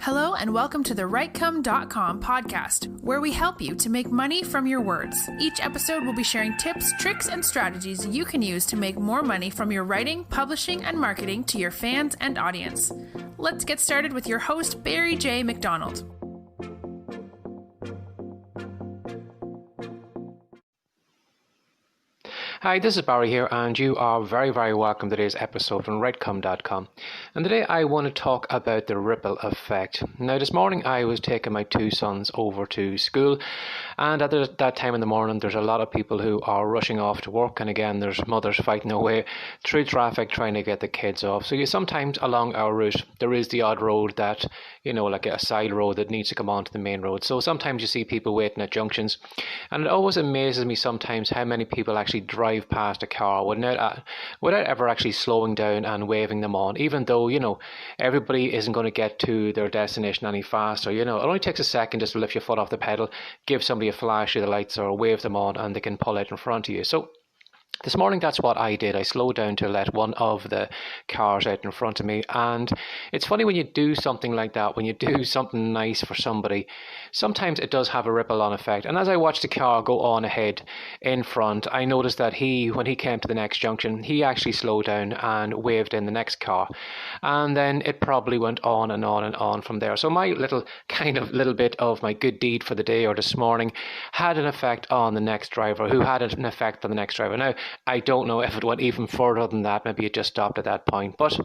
Hello and welcome to the Writecome.com podcast, where we help you to make money from your words. Each episode will be sharing tips, tricks, and strategies you can use to make more money from your writing, publishing, and marketing to your fans and audience. Let's get started with your host, Barry J. McDonald. Hi, this is Barry here, and you are very, very welcome to today's episode from Writecome.com. And today I want to talk about the ripple effect. Now, this morning I was taking my two sons over to school, and at that time in the morning there's a lot of people who are rushing off to work, and again there's mothers fighting their way through traffic trying to get the kids off. So sometimes along our route there is the odd road that, like a side road that needs to come onto the main road. So sometimes you see people waiting at junctions, and it always amazes me sometimes how many people actually drive past a car without ever actually slowing down and waving them on, even though everybody isn't going to get to their destination any faster. It only takes a second just to lift your foot off the pedal, give somebody a flash of the lights or wave them on, and they can pull out in front of you. So this morning, that's what I did. I slowed down to let one of the cars out in front of me. And it's funny when you do something like that, when you do something nice for somebody, sometimes it does have a ripple-on effect. And as I watched the car go on ahead in front, I noticed that when he came to the next junction, he actually slowed down and waved in the next car. And then it probably went on and on and on from there. So my little bit of my good deed for the day or this morning had an effect on the next driver, who had an effect on the next driver. Now, I don't know if it went even further than that. Maybe it just stopped at that point. But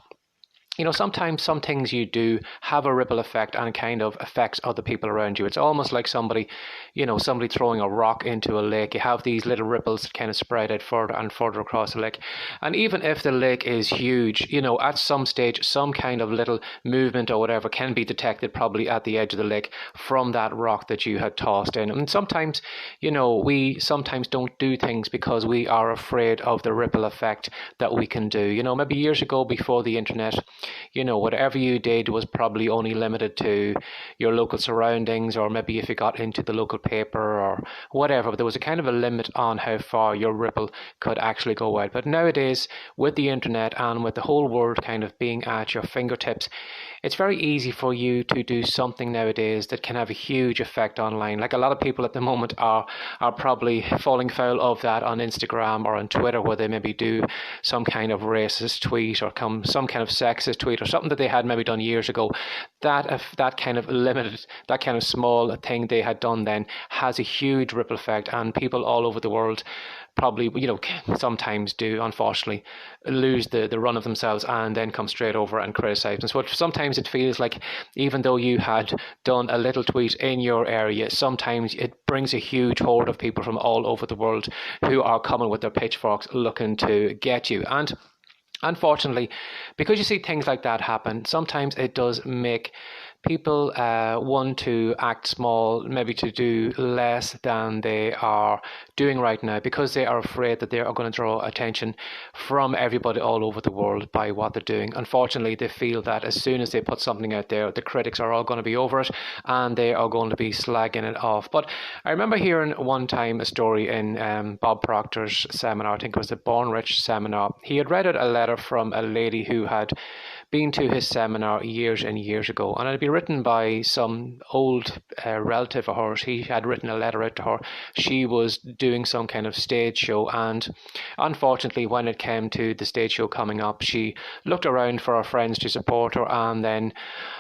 sometimes some things you do have a ripple effect and kind of affects other people around you. It's almost like somebody throwing a rock into a lake. You have these little ripples that kind of spread out further and further across the lake. And even if the lake is huge, at some stage, some kind of little movement or whatever can be detected probably at the edge of the lake from that rock that you had tossed in. And sometimes, we sometimes don't do things because we are afraid of the ripple effect that we can do. Maybe years ago before the internet, whatever you did was probably only limited to your local surroundings, or maybe if you got into the local paper or whatever, but there was a kind of a limit on how far your ripple could actually go out. But nowadays, with the internet and with the whole world kind of being at your fingertips, it's very easy for you to do something nowadays that can have a huge effect online. Like a lot of people at the moment are probably falling foul of that on Instagram or on Twitter, where they maybe do some kind of racist tweet or some kind of sexist tweet or something that they had maybe done years ago. That kind of limited, that kind of small thing they had done then has a huge ripple effect, and people all over the world probably, sometimes do, unfortunately, lose the run of themselves and then come straight over and criticize. And so sometimes it feels like even though you had done a little tweet in your area, sometimes it brings a huge horde of people from all over the world who are coming with their pitchforks looking to get you. And unfortunately, because you see things like that happen, sometimes it does make people want to act small, maybe to do less than they are doing right now, because they are afraid that they are going to draw attention from everybody all over the world by what they're doing. Unfortunately, they feel that as soon as they put something out there, the critics are all going to be over it and they are going to be slagging it off. But I remember hearing one time a story in Bob Proctor's seminar. I think it was the Born Rich seminar. He had read out a letter from a lady who had been to his seminar years and years ago, and it had been written by some old relative of hers. He had written a letter out to her. She was doing some kind of stage show, and unfortunately when it came to the stage show coming up, she looked around for her friends to support her, and then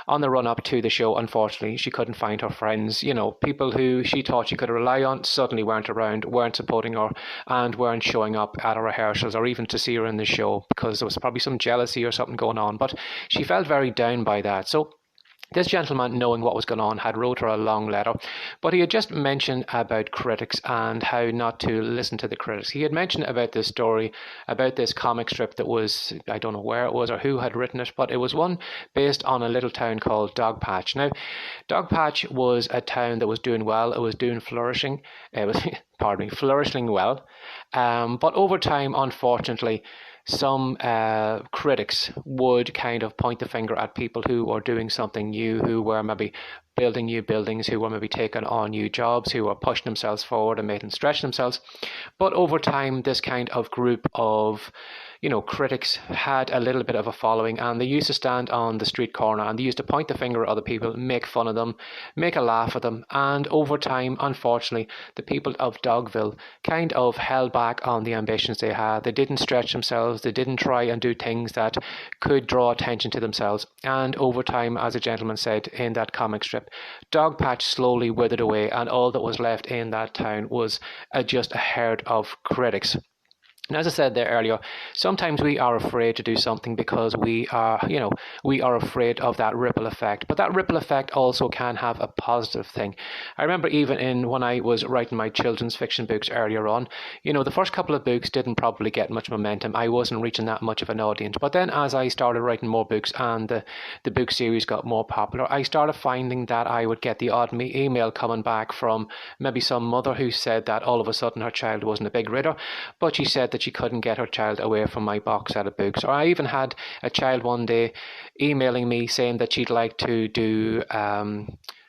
on the run up to the show, unfortunately she couldn't find her friends. People who she thought she could rely on suddenly weren't around, weren't supporting her, and weren't showing up at her rehearsals or even to see her in the show, because there was probably some jealousy or something going on. But she felt very down by that. So this gentleman, knowing what was going on, had wrote her a long letter, but he had just mentioned about critics and how not to listen to the critics. He had mentioned about this story, about this comic strip that was, I don't know where it was or who had written it, but it was one based on a little town called Dogpatch. Now, Dogpatch was a town that was doing well. It was flourishing. It was, flourishing well. But over time, unfortunately, some critics would kind of point the finger at people who were doing something new, who were maybe building new buildings, who were maybe taking on new jobs, who were pushing themselves forward and making stretch themselves. But over time, this kind of group of critics had a little bit of a following, and they used to stand on the street corner and they used to point the finger at other people, make fun of them, make a laugh at them. And over time, unfortunately, the people of Dogville kind of held back on the ambitions they had. They didn't stretch themselves. They didn't try and do things that could draw attention to themselves. And over time, as a gentleman said in that comic strip, Dogpatch slowly withered away, and all that was left in that town was just a herd of critics. And as I said there earlier, sometimes we are afraid to do something because we are afraid of that ripple effect. But that ripple effect also can have a positive thing. I remember even when I was writing my children's fiction books earlier on, the first couple of books didn't probably get much momentum. I wasn't reaching that much of an audience. But then as I started writing more books and the book series got more popular, I started finding that I would get the odd email coming back from maybe some mother who said that all of a sudden her child wasn't a big reader, but she said that she couldn't get her child away from my box set of books. Or I even had a child one day emailing me saying that she'd like to do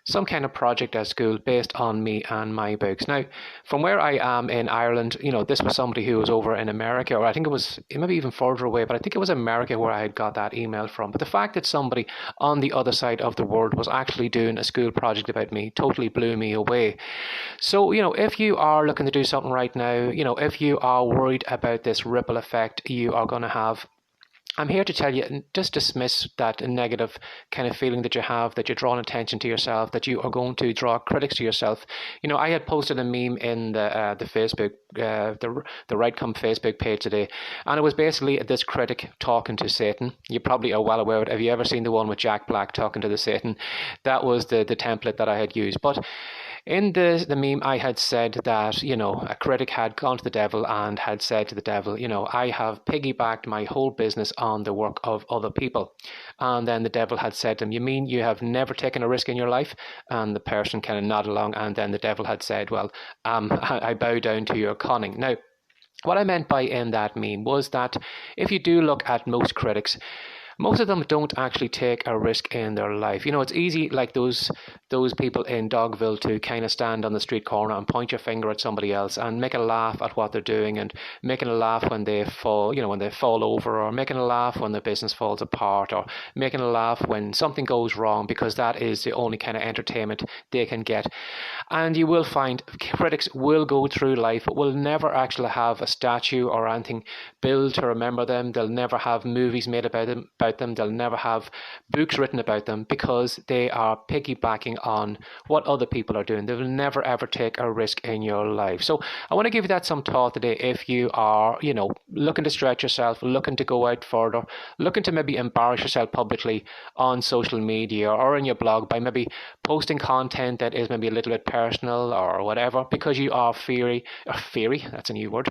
some kind of project at school based on me and my books. Now, from where I am in Ireland, this was somebody who was over in America, or I think it was maybe even further away, but I think it was America where I had got that email from. But the fact that somebody on the other side of the world was actually doing a school project about me totally blew me away. So, if you are looking to do something right now, if you are worried about this ripple effect you are going to have, I'm here to tell you, just dismiss that negative kind of feeling that you have, that you're drawing attention to yourself, that you are going to draw critics to yourself. I had posted a meme in the Facebook, the Rightcome Facebook page today, and it was basically this critic talking to Satan. You probably are well aware of it. Have you ever seen the one with Jack Black talking to the Satan? That was the template that I had used. But in the meme, I had said that, a critic had gone to the devil and had said to the devil, I have piggybacked my whole business on the work of other people. And then the devil had said to him, you mean you have never taken a risk in your life? And the person kind of nodded along. And then the devil had said, well, I bow down to your cunning. Now, what I meant by in that meme was that if you do look at most critics, most of them don't actually take a risk in their life. It's easy, like those people in Dogville, to kind of stand on the street corner and point your finger at somebody else and make a laugh at what they're doing, and making a laugh when they fall, when they fall over, or making a laugh when the business falls apart, or making a laugh when something goes wrong, because that is the only kind of entertainment they can get. And you will find critics will go through life, but will never actually have a statue or anything built to remember them. They'll never have movies made about them. They'll never have books written about them, because they are piggybacking on what other people are doing. They will never ever take a risk in your life. So I want to give you that some thought today. If you are, looking to stretch yourself, looking to go out further, looking to maybe embarrass yourself publicly on social media or in your blog by maybe posting content that is maybe a little bit personal or whatever, because you are feary, that's a new word,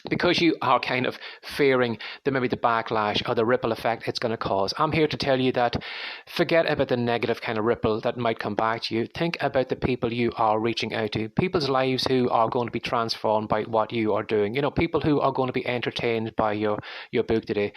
because you are kind of fearing maybe the backlash or the ripple effect it's going to cause. I'm here to tell you that forget about the negative kind of ripple that might come back to you. Think about the people you are reaching out to, people's lives who are going to be transformed by what you are doing. People who are going to be entertained by your book today,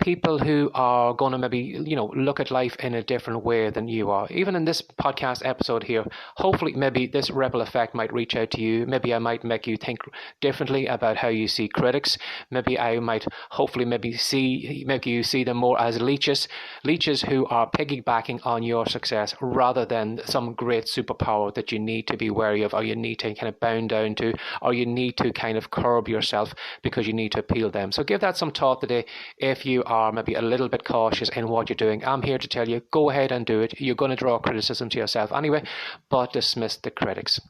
people who are going to maybe, look at life in a different way than you are. Even in this podcast episode here, hopefully maybe this ripple effect might reach out to you. Maybe I might make you think differently about how you see critics. Maybe I might hopefully make you see them more as leeches who are piggybacking on your success rather than some great superpower that you need to be wary of, or you need to kind of bound down to, or you need to kind of curb yourself because you need to appeal them. So give that some thought today. If you are maybe a little bit cautious in what you're doing, I'm here to tell you, go ahead and do it. You're going to draw criticism to yourself anyway, but dismiss the critics.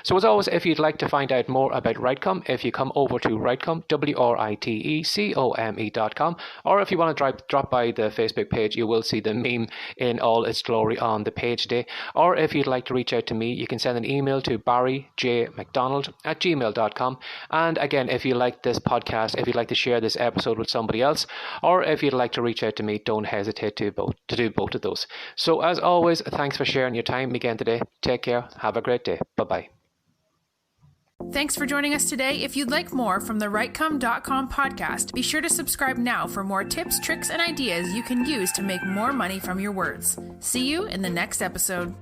So as always, if you'd like to find out more about Rightcome, if you come over to Rightcome, WRITECOME.com, or if you want to drop by the Facebook page, you will see the meme in all its glory on the page today. Or if you'd like to reach out to me, you can send an email to barryjmcdonald@gmail.com. And again, if you like this podcast, if you'd like to share this episode with somebody else, or if you'd like to reach out to me, don't hesitate to do both of those. So as always, thanks for sharing your time again today. Take care. Have a great day. Bye-bye. Thanks for joining us today. If you'd like more from the Rightcome.com podcast, be sure to subscribe now for more tips, tricks, and ideas you can use to make more money from your words. See you in the next episode.